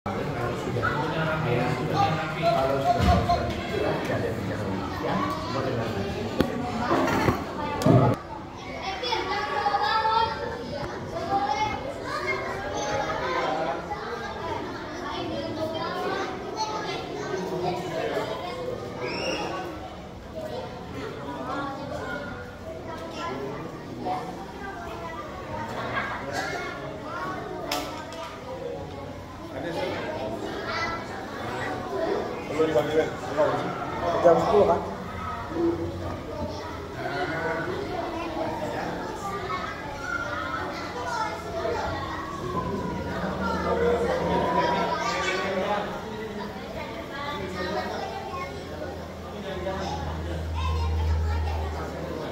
Kalau sudah selesai tidak ada bicara ya, semua dengan jam 10 kan?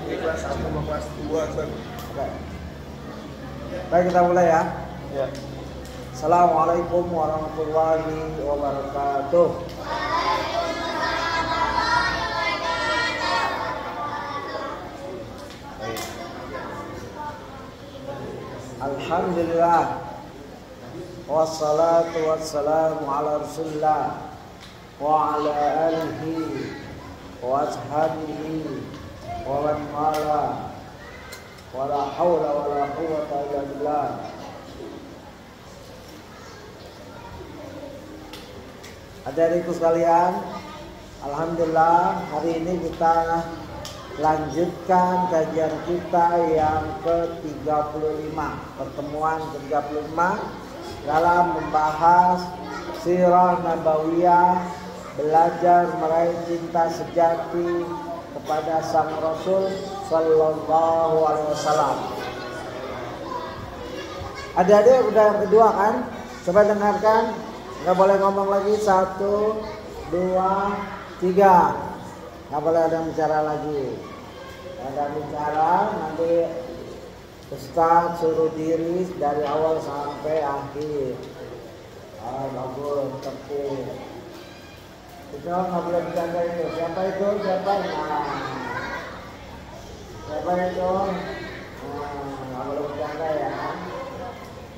Ini kelas 1 sama kelas 2 Ustaz. Baik, kita mulai ya. Ya. Assalamualaikum warahmatullahi wabarakatuh. Alhamdulillah, wassalatu wassalamu ala rasulillah wa ala alihi wa ashabihi wa man wala wa la hawla wa la quwwata illa billah. Adik-adikku sekalian, alhamdulillah hari ini kita lanjutkan kajian kita yang ke-35, pertemuan ke-35 dalam membahas sirah nabawiyah, belajar meraih cinta sejati kepada sang Rasul sallallahu alaihi wasallam. Adik-adik udah yang kedua kan? Coba dengarkan, nggak boleh ngomong lagi. 1, 2, 3. Nggak boleh ada bicara lagi. Ada bicara nanti Ustaz suruh diri dari awal sampai akhir. Bagus, tertib. Itu nggak boleh bercanda itu. Siapa itu? Siapa? Nah, siapa itu? Nggak boleh bercanda ya.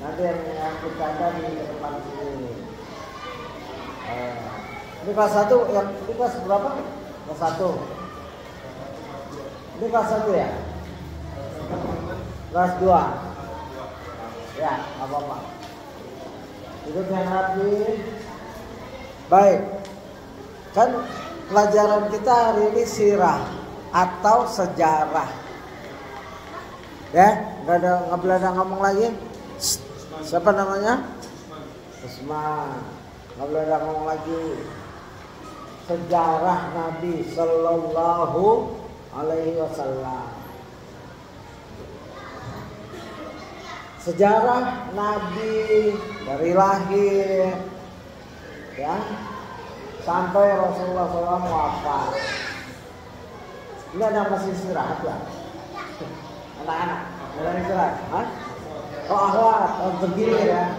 Nanti yang bercanda di depan sini. Ini kelas 1, yang ini kelas berapa? Kelas 1. Ini kelas 1 ya? Kelas 2. Ya, apa-apa. Duduk yang rapi. Baik. Kan pelajaran kita hari ini sirah atau sejarah. Ya, nggak boleh ada ngomong lagi. Siapa namanya? Usman. Nggak boleh ada ngomong lagi. Sejarah Nabi Sallallahu Alaihi Wasallam. Sejarah Nabi dari lahir, ya, sampai Rasulullah SAW wafat. Ini ada masih istirahat ya, anak-anak. Ada istirahat? Hah? Oh akhwat, oh begini ya.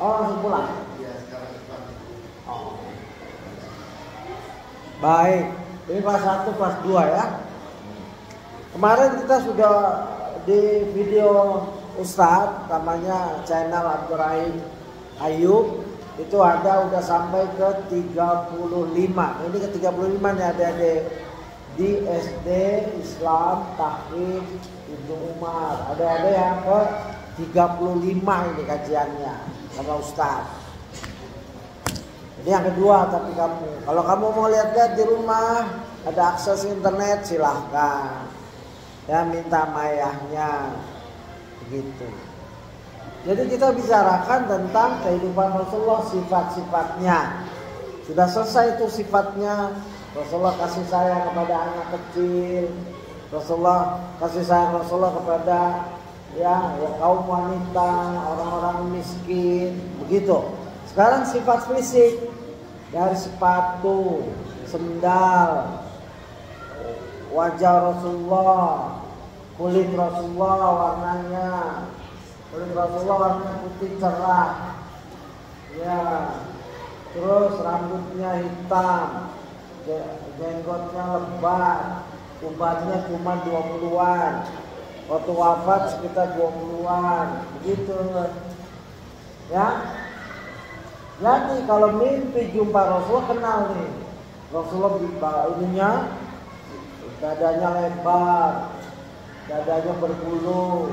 Oh langsung pulang. Baik, ini kelas 1, kelas 2 ya. Kemarin kita sudah di video Ustadz, namanya channel Abdurrahim Ayub. Itu ada udah sampai ke 35. Ini ke 35 nih adik-adik. Di SD Islam Tahfiz Ibnu Umar. Ada yang ke 35 ini kajiannya sama Ustadz. Ini yang kedua, tapi kalau kamu mau lihat-lihat di rumah, ada akses internet, silahkan. Ya, minta mayahnya, begitu. Jadi kita bicarakan tentang kehidupan Rasulullah, sifat-sifatnya. Sudah selesai itu sifatnya. Rasulullah kasih sayang kepada anak kecil. Rasulullah kasih sayang Rasulullah kepada ya kaum wanita, orang-orang miskin, begitu. Sekarang sifat fisik, dari sepatu, sendal, wajah Rasulullah, kulit Rasulullah warnanya, kulit Rasulullah warna putih cerah, ya, terus rambutnya hitam, jenggotnya lebat, ubannya cuma 20-an, waktu wafat sekitar 20-an, begitu, ya. Jadi kalau mimpi jumpa Rasulullah, kenal nih. Rasulullah ininya dadanya lebar, dadanya berbulu,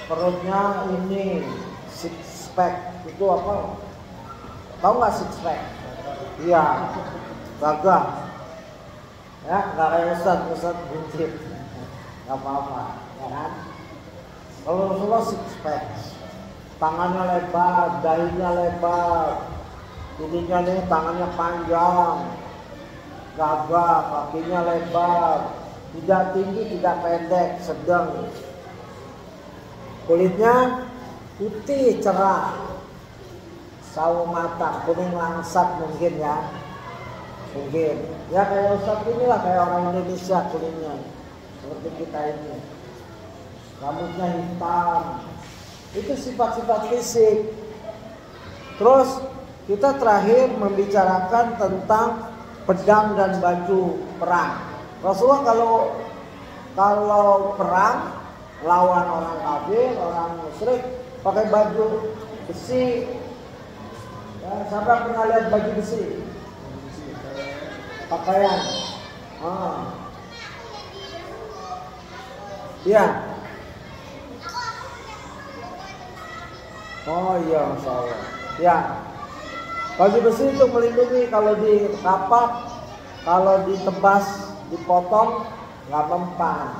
perutnya ini six pack. Itu apa? Tahu nggak six pack? Iya, gagah. Ya, nggak kayak Ustaz buncit. Nggak apa-apa, ya kan? Kalau Rasulullah six pack, tangannya lebar, dahinya lebar, ininya nih tangannya panjang, gagah, kakinya lebar, tidak tinggi, tidak pendek, sedang. Kulitnya putih cerah, sawo mata, kuning langsat mungkin ya, mungkin. Ya kayak Ustaz inilah, kayak orang Indonesia kulitnya, seperti kita ini. Rambutnya hitam. Itu sifat-sifat fisik. Terus kita terakhir membicarakan tentang pedang dan baju perang. Rasulullah kalau perang lawan orang kafir, orang musyrik, pakai baju besi. Ya, siapa pernah lihat baju besi? Pakaian. Ya. Oh iya, Masya Allah. Ya, baju besi itu melindungi kalau ditapak, kalau ditebas, dipotong, nggak mempan.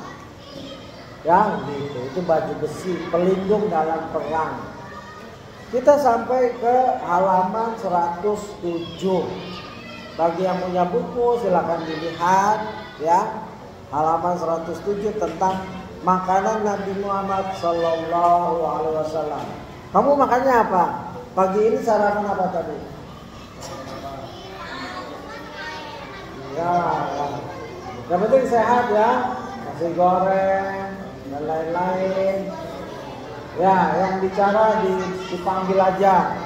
Ya, gitu. Itu baju besi, pelindung dalam perang. Kita sampai ke halaman 107. Bagi yang punya buku silakan dilihat, ya. Halaman 107 tentang makanan Nabi Muhammad Sallallahu Alaihi Wasallam. Kamu makannya apa? Pagi ini sarapan apa tadi? Ya. Yang penting sehat ya. Nasi goreng dan lain-lain. Ya, yang bicara dipanggil aja.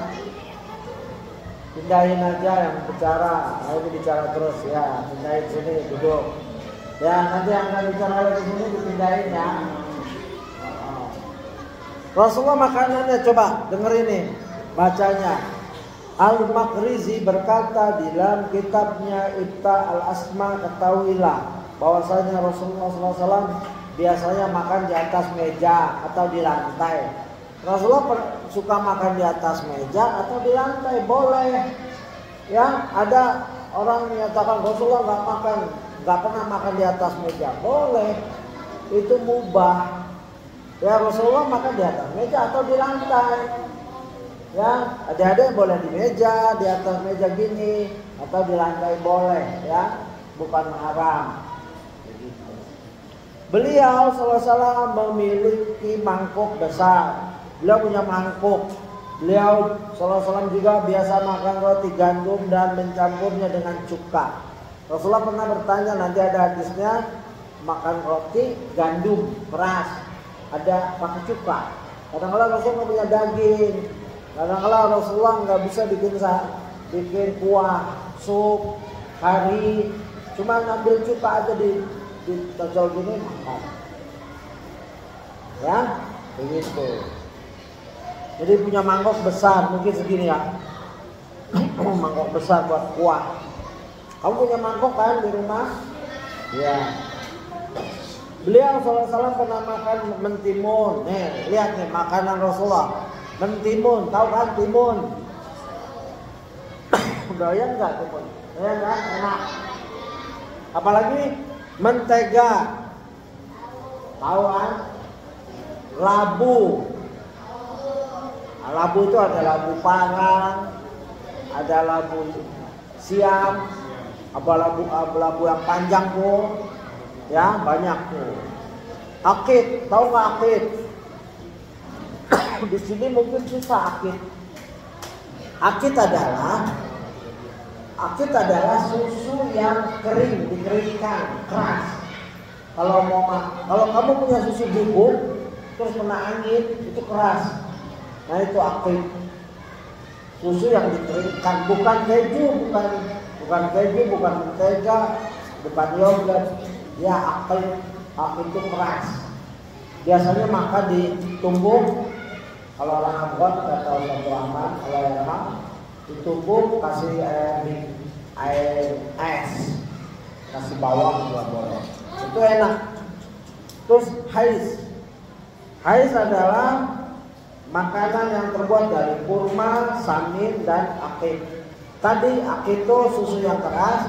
Pindahin aja yang bicara. Ayo bicara terus ya. Pindahin sini duduk. Ya, nanti yang akan bicara lagi sini dipindahin ya. Rasulullah makanannya, coba denger ini bacanya. Al-Makrizi berkata di dalam kitabnya Ibta al-Asma, ketahuilah bahwasanya Rasulullah SAW biasanya makan di atas meja atau di lantai. Rasulullah suka makan di atas meja atau di lantai, boleh. Ya, ada orang menyatakan Rasulullah nggak pernah makan di atas meja, boleh. Itu mubah. Ya, Rasulullah makan di atas meja atau di lantai. Ya, ada boleh di meja, di atas meja gini, atau di lantai boleh, ya, bukan haram. Begitu. Beliau SAW memiliki mangkuk besar. Beliau punya mangkuk. Beliau SAW juga biasa makan roti gandum dan mencampurnya dengan cuka. Rasulullah pernah bertanya, nanti ada hadisnya, makan roti gandum beras, ada pakai cuka. Kadang-kadang Rasulullah punya daging, kadang-kadang Rasulullah nggak bisa bikin kuah, sup, kari, cuma ngambil cuka aja ditocol gini makan. Ya, begitu. Jadi punya mangkok besar, mungkin segini ya, mangkok besar buat kuah. Kamu punya mangkok kan di rumah? Ya. Beliau SAW pernah makan mentimun. Nih, lihat nih makanan Rasulullah. Mentimun, tahu kan timun? Doyan nggak timun? Doyan kan? Enak. Apalagi mentega. Tahu kan? Labu. Nah, labu itu ada labu parang, ada labu siam, apa labu yang panjang tuh. Ya, banyak tuh. Akid, tahu nggak akid? Di sini mungkin susah akid. Akid adalah susu yang kering, dikeringkan, keras. Kalau kamu punya susu bubuk terus kena angin, itu keras. Nah, itu akid. Susu yang dikeringkan, bukan keju, bukan mentega, bukan yogurt. Ya, akid itu keras. Biasanya makan ditumbuk. Kalau orang Ambon kata Ustaz Rahman, kalau ditumbuk, kasih air es, kasih bawang juga boleh. Itu enak. Terus hais adalah makanan yang terbuat dari kurma, samin, dan akik. Tadi akik itu susu yang keras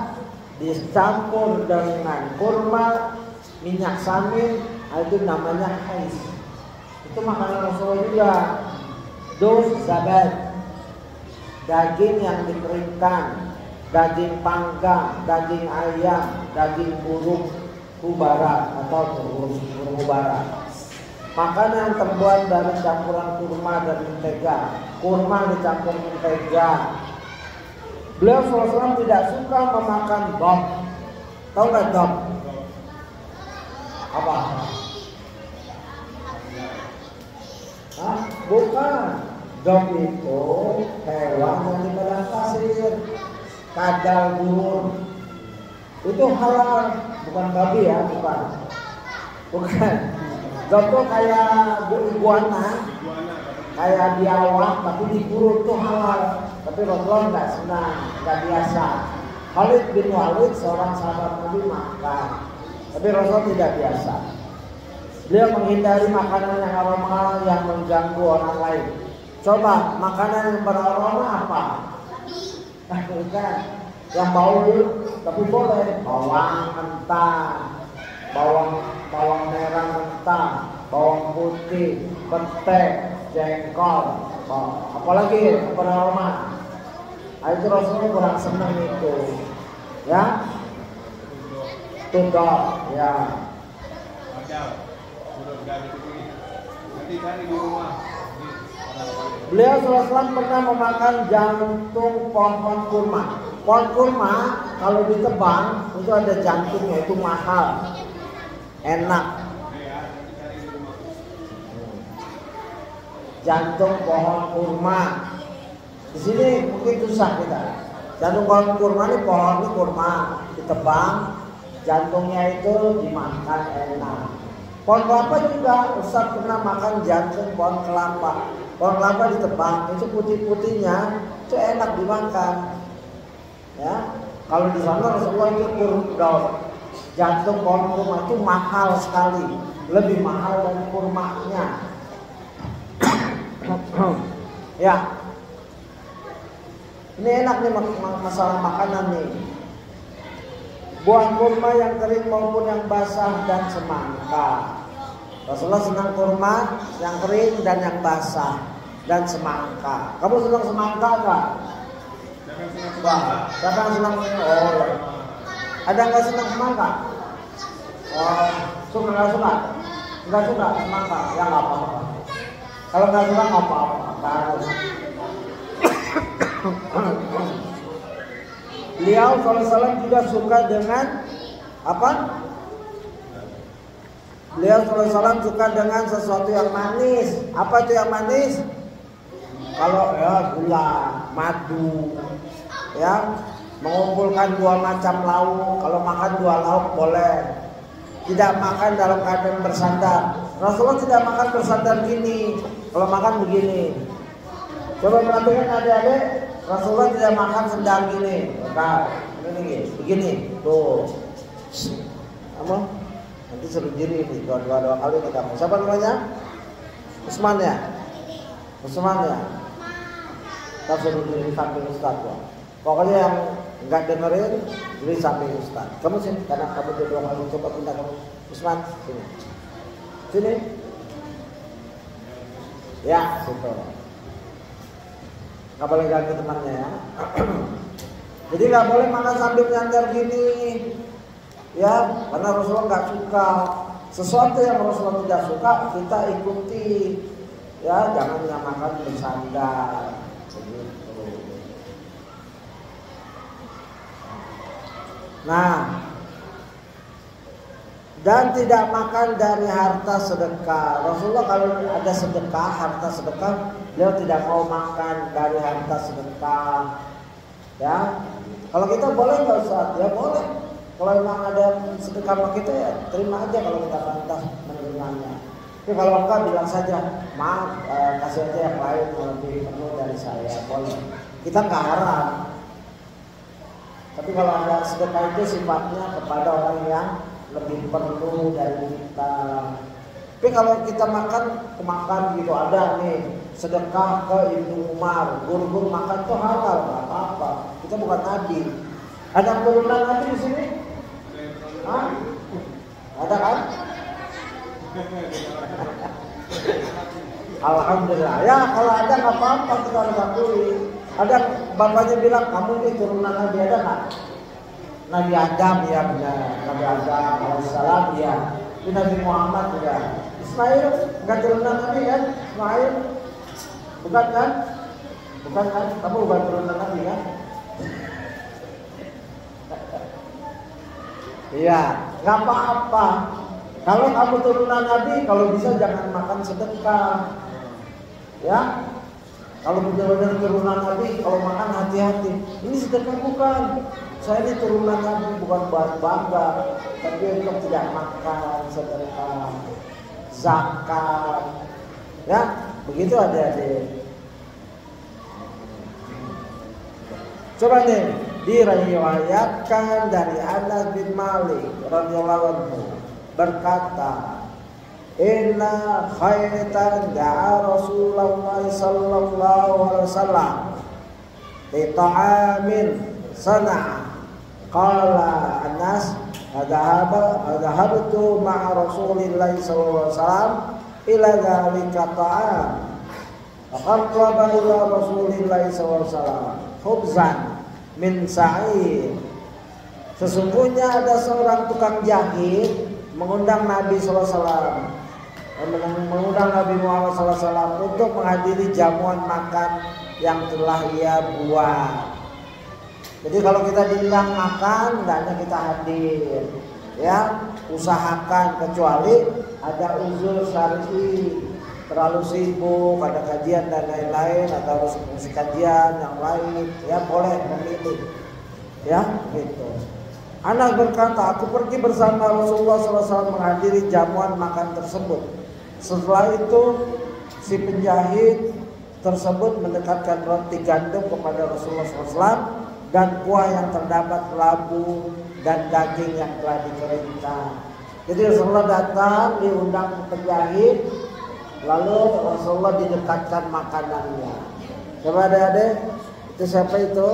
dicampur dengan kurma, minyak samin, itu namanya hais. Itu makanan Rasulullah juga. Dus zabat, daging yang dikeringkan, daging panggang, daging ayam, daging burung kubara atau burung kubara. Makanan yang terbuat dari campuran kurma dan mentega. Kurma dicampur mentega. Beliau SAW tidak suka memakan dop. Tahu nggak dop? Apa? Hah? Bukan. Dop itu hewan yang di padang pasir. Kadal burung. Itu halal, bukan babi ya, bukan. Bukan. Dop itu kayak iguana, kayak biawak tapi diburu itu halal. Tapi Rasulullah nggak senang, nggak biasa. Khalid bin Walid seorang sahabat Nabi makan, tapi Rasulullah tidak biasa. Beliau menghindari makanan yang aroma yang mengganggu orang lain. Coba makanan yang beraroma apa? Bukan. Yang bau tapi boleh. Bawang mentah, bawang merah mentah, bawang putih, petai, jengkol, apalagi beraroma. Itu Rasulullah kurang senang itu, ya. Tudok, ya. Beliau SAW pernah memakan jantung pohon kurma. Pohon kurma kalau ditebang itu ada jantungnya, itu mahal, enak. Jantung pohon kurma. Di sini mungkin susah kita. Jantung pohon kurma ini pohon ini kurma ditebang, jantungnya itu dimakan enak. Pohon kelapa juga, Ustaz pernah makan jantung pohon kelapa. Pohon kelapa ditebang, itu putih-putihnya itu enak dimakan. Ya, kalau di sana Rasulullah itu jantung pohon kurma itu mahal sekali, lebih mahal dari kurmanya. Ya, ini enak nih masalah makanan nih. Buah kurma yang kering maupun yang basah dan semangka. Rasulullah senang kurma yang kering dan yang basah dan semangka. Kamu senang semangka enggak? Siapa yang senang? Oh, ya. Ada nggak senang semangka? Oh, suka nggak suka? Nggak suka semangka? Ya nggak apa-apa. Kalau nggak suka nggak apa-apa. Beliau SAW juga suka dengan apa? Beliau SAW suka dengan sesuatu yang manis. Apa itu yang manis? Kalau ya gula, madu, ya, mengumpulkan 2 macam lauk. Kalau makan 2 lauk boleh. Tidak makan dalam keadaan bersandar. Rasulullah tidak makan bersandar gini. Kalau makan begini. Coba perhatikan adik-adik, Rasulullah tidak makan sendal gini. Nah, begini, tuh. Kamu nanti suruh diri nih, dua kali nih kamu. Siapa namanya? Usman ya? Usman ya? Kita suruh diri samping Ustaz ya. Pokoknya yang nggak dengerin, diri samping Ustaz. Kamu sini, karena kamu udah 2 kali coba pindah kamu. Usman, sini. Sini. Ya, situ. Nggak boleh ganti temannya ya. Jadi nggak boleh makan sambil nyandar gini, ya, karena Rasulullah nggak suka. Sesuatu yang Rasulullah tidak suka kita ikuti, ya, jangan yang makan bersandar. Begitu. Nah, dan tidak makan dari harta sedekah. Rasulullah kalau ada sedekah, harta sedekah, beliau tidak mau makan dari harta sedekah. Ya, kalau kita boleh nggak Ustaz? Ya boleh. Kalau memang ada sedekah sama kita ya terima aja kalau kita pantas menerimanya. Tapi kalau enggak bilang saja, maaf, kasih aja yang lain yang lebih penuh dari saya, boleh. kita nggak haram. Tapi kalau ada sedekah itu sifatnya kepada orang yang lebih perlu dari kita. Tapi kalau kita makan gitu, ada nih sedekah ke Ibnu Umar, guru-guru makan tuh halal, nggak apa-apa. Kita bukan nabi. Ada turunan nabi di sini? Hah? Ada kan? Alhamdulillah. Ya kalau ada nggak apa-apa, kita harus akui. Ada bapaknya bilang kamu ini turunan nabi, ada nggak? Nabi Adam ya benar, Nabi Adam alaihissalam ya. Ini Nabi Muhammad juga. Ismail nggak turunan nabi kan? Ismail bukan kan? Bukan kan? Kamu bukan turunan nabi kan? Iya, nggak apa-apa. Kalau kamu turunan nabi, kalau bisa jangan makan sedekah. Ya, kalau benar-benar turunan nabi, kalau makan hati-hati. Ini sedekah bukan. Saya ini turunan nabi bukan buat bangga, tapi untuk tidak makan sedekah, zakat. Ya, begitu adik-adik. Coba nih, diriwayatkan dari Anas bin Malik radhiyallahu anhu berkata, inna khaytan da'a Rasulullah sallallahu alaihi wasallam li ta'amin sana'a. Qala Anas adhahabtu ma'a Rasulillah sallallahu alaihi wasallam ila dzalika ta'am. Faqarraba ila Rasulillah sallallahu alaihi wasallam khubzan min sa'ir. Sesungguhnya ada seorang tukang jahit mengundang Nabi SAW, mengundang Nabi Muhammad SAW untuk menghadiri jamuan makan yang telah ia buat. Jadi kalau kita diundang makan, hendaknya kita hadir, ya, usahakan, kecuali ada uzur syar'i, terlalu sibuk, ada kajian dan lain-lain, atau harus mengisi kajian yang lain, ya boleh memilih, ya gitu. Anas berkata, aku pergi bersama Rasulullah SAW menghadiri jamuan makan tersebut. Setelah itu si penjahit tersebut mendekatkan roti gandum kepada Rasulullah SAW dan kuah yang terdapat labu dan daging yang telah dikeringkan. Jadi Rasulullah datang diundang penjahit, lalu Rasulullah didekatkan makanannya. Coba adik-adik, itu siapa itu?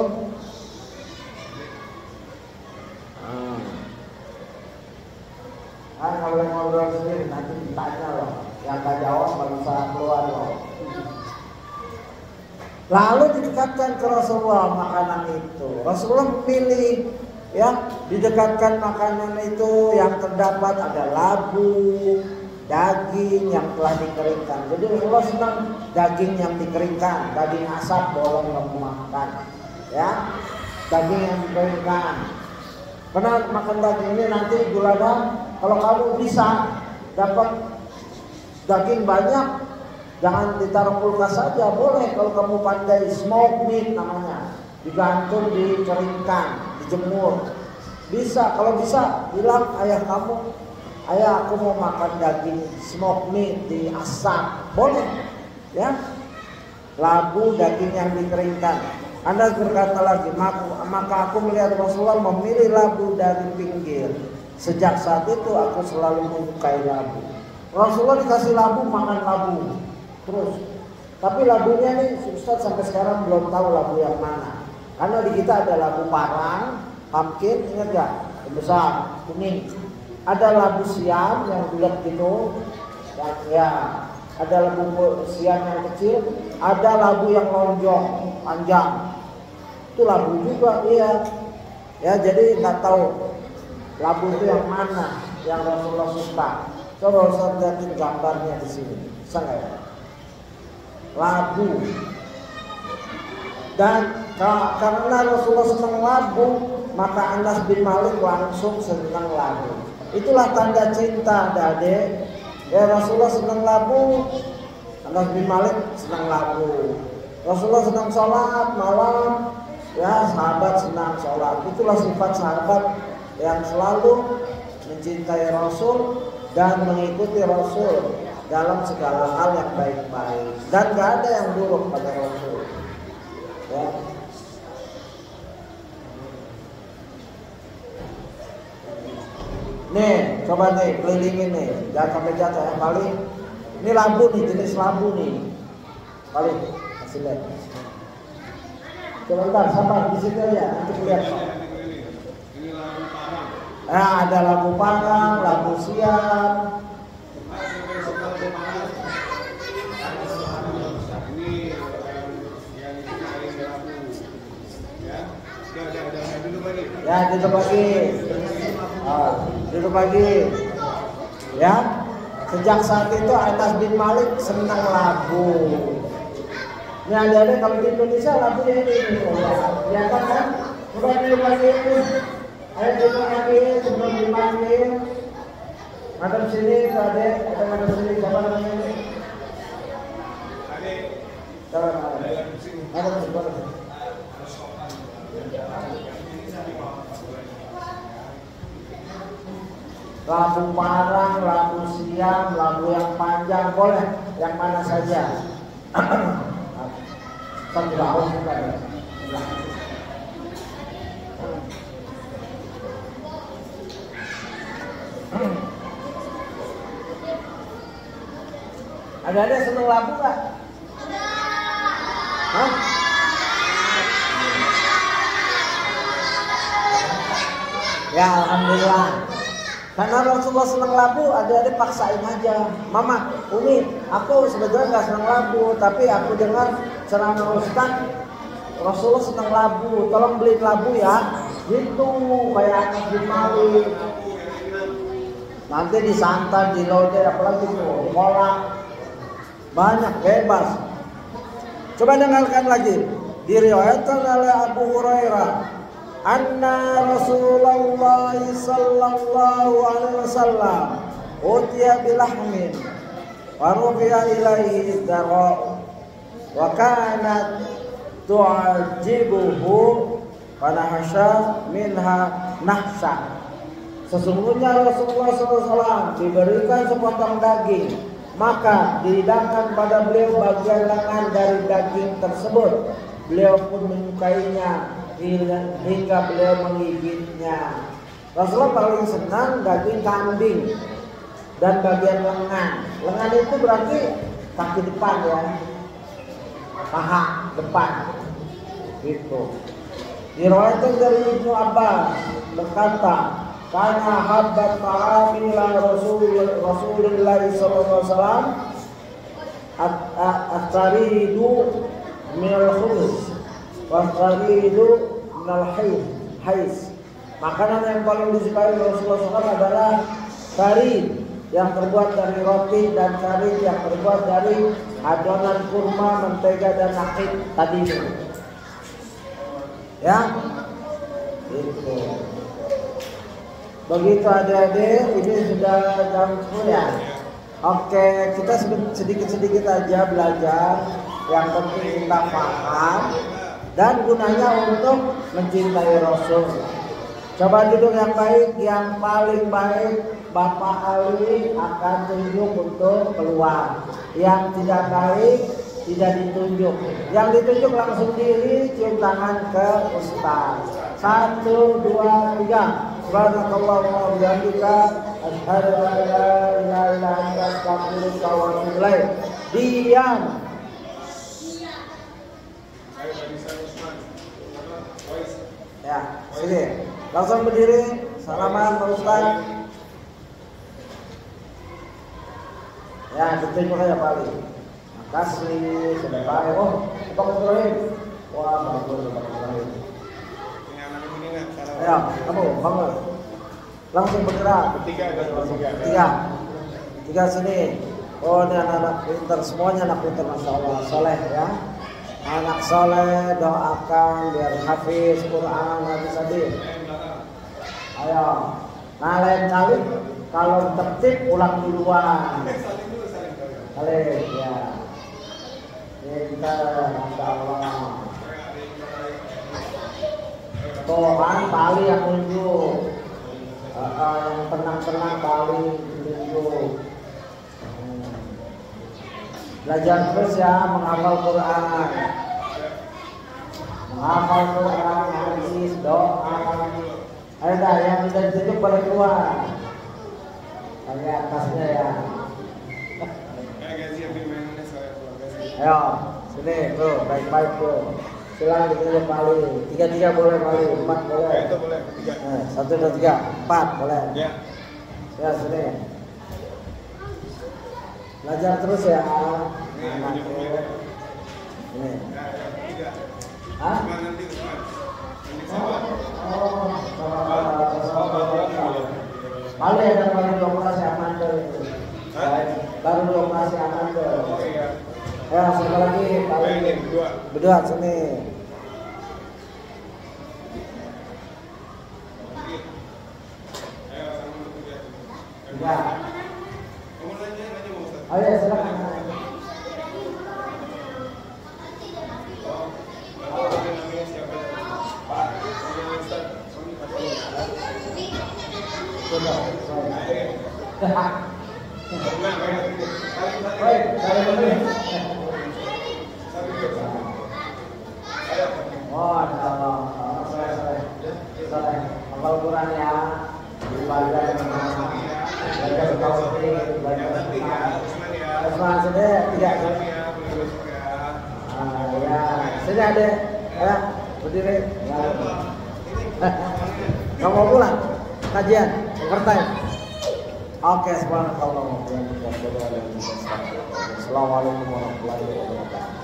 Kalau ngobrol sendiri nanti ditanya loh, yang gak jawab baru usah keluar loh. Lalu didekatkan ke Rasulullah makanan itu. Rasulullah memilih, ya, didekatkan makanan itu yang terdapat ada labu, daging yang telah dikeringkan. Jadi Rasulullah senang daging yang dikeringkan, daging asap bolong kamu makan, ya, daging yang dikeringkan. Karena makan daging ini nanti gulada, kalau kamu bisa dapat daging banyak, jangan ditaruh kulkas saja, boleh kalau kamu pandai smoke meat namanya, digantung, dikeringkan, dijemur. Bisa, kalau bisa bilang ayah kamu, ayah aku mau makan daging smoke meat di asap, boleh, ya. Labu, daging yang dikeringkan. Anda berkata lagi, maka aku melihat Rasulullah memilih labu dari pinggir. Sejak saat itu aku selalu menyukai labu. Rasulullah dikasih labu, makan labu terus. Tapi labunya nih Ustaz sampai sekarang belum tahu labu yang mana. Karena di kita ada labu parang, pumpkin, ingat gak? Yang besar, kuning. Ada labu siam yang bulat gitu, dan ya ada labu siam yang kecil, ada labu yang lonjong, panjang. Itu labu juga, iya. Ya, jadi nggak tahu labu itu yang mana yang Rasulullah suka. Coba Ustaz lihatin gambarnya di sini, bisa nggak ya? Labu. Dan karena Rasulullah senang labu, maka Anas bin Malik langsung senang labu. Itulah tanda cinta, adik. Ya, Rasulullah senang labu, Anas bin Malik senang labu. Rasulullah senang sholat malam, ya sahabat senang sholat. Itulah sifat sahabat yang selalu mencintai Rasul dan mengikuti Rasul dalam segala hal yang baik-baik. Dan gak ada yang buruk pada Rasul, ya. Nih, coba nih kelilingin nih, jangan sampai jatuh ya kali. Ini labu nih, jenis labu nih. Kali kasih lihat. Sebentar, sabar di situ ya, nanti lihat. Ada labu parang, labu siam. Ya, duduk lagi. Duduk lagi. Ya. Sejak saat itu Anas bin Malik senang labu. Ini ada kalau di Indonesia labunya ini. Ya kan? Coba duduk lagi. Ayo duduk lagi sebelum dipanggil. Madam sini, ada madam sini, siapa namanya ini? Madam sini. Labu parang, labu siam, labu yang panjang boleh, yang mana saja. Kan tidak haus juga ya. Ada seneng labu nggak? Hah? Ya alhamdulillah. Karena Rasulullah senang labu, adik-adik paksain aja. Mama, Umi, aku sebetulnya nggak senang labu, tapi aku dengar ceramah Ustaz, Rasulullah senang labu, tolong beliin labu ya. Gitu, kayak Anas bin Malik. Nanti disantan, di lode, apalagi tuh, kolak. Banyak, bebas. Coba dengarkan lagi. Diriwayatkan oleh Abu Hurairah. Anna Rasulullah sallallahu alaihi wasallam utiya bilahmin wa rufi'a ilaihi dara wa kanat tu'ajibuhu wa nahsha minha nahsha. Sesungguhnya Rasulullah SAW diberikan sepotong daging, maka dihidangkan pada beliau bagian lengan dari daging tersebut. Beliau pun menyukainya hingga beliau menggigitnya. Rasulullah paling senang daging kambing dan bagian lengan. Lengan itu berarti kaki depan ya, paha depan. Gitu. Diriwayatkan dari Ibnu Abbas berkata, "Kana habbat ta'ami la Rasulullah sallallahu alaihi wasallam at-taridu min al-khubz wasaridu minal hais." Makanan yang paling disukai Rasulullah SAW adalah sarid yang terbuat dari roti dan sarid yang terbuat dari adonan kurma, mentega dan nakit tadi itu. Ya, itu. Begitu adik-adik, ini sudah jam 10 ya. Oke, kita sedikit-sedikit aja belajar. Yang penting kita paham dan gunanya untuk mencintai Rasul. Coba duduk yang baik, yang paling baik Bapak Ali akan tunjuk untuk keluar. Yang tidak baik tidak ditunjuk. Yang ditunjuk langsung diri, cium tangan ke Ustaz. 1, 2, 3. Subhanallah wa bihamdika asyhadu an la ilaha illa anta astaghfiruka wa atubu ilaik. Diam. Ya, sini. Langsung berdiri, salaman Pak Ustaz. Ya, ditunjuk aja Pak Ali. Makasih, sudah baik. Oh, Pak Ibrahim. Wah, bagus Pak Ibrahim. Ayo, kamu bangun. Langsung bergerak. Tiga sini. Oh, ini anak-anak pintar, semuanya anak pintar, masya Allah, soleh ya. Anak soleh, doakan biar hafiz Quran, habis hadis. Ayo. Nah, lain kali kalau tertib pulang duluan. Kali ya. Pintar, masya Allah. Tuhan Bali yang tunjuk. Yang tenang-tenang Bali tunjuk. Belajar terus ya, menghafal Quran. Menghafal Quran, hadis, doa. Ayo dah, yang sudah ditunjuk pada keluar. Kaki atasnya ya. Agak siap mainannya saya pulang guys. Ayo, sini tuh, baik-baik tuh. Silakan ditunjuk Pali. 3-3 boleh Pali, 4 boleh. Itu boleh 3. 1, 2, 3, 4 boleh. Ya. Ya sini. Belajar terus ya. Ini Anak punya ini. Ya, 3. Hah? Usman nanti Usman. Nanti sama. Pali ada baru dioperasi Amanda itu. Baru dioperasi Amanda. Oh iya. Ya, satu lagi Pali. Ini berdua. Berdua sini. Ayo sama berdua. Ya. Kamu nanya mau Ustaz. Oh ya, silakan. Oh, namanya siapa? Pak. Namanya Ustaz. Sudah. Baik, Baik, saya dulu. Oh, saya hafal Quran ya. Belajar belajar tauhid, belajar Usman sudah tidak. Ya, sini ada. Ya, berdiri. Ya. Kamu mau pulang? Kajian, overtime. Oke, subhanallah. Assalamualaikum warahmatullahi wabarakatuh.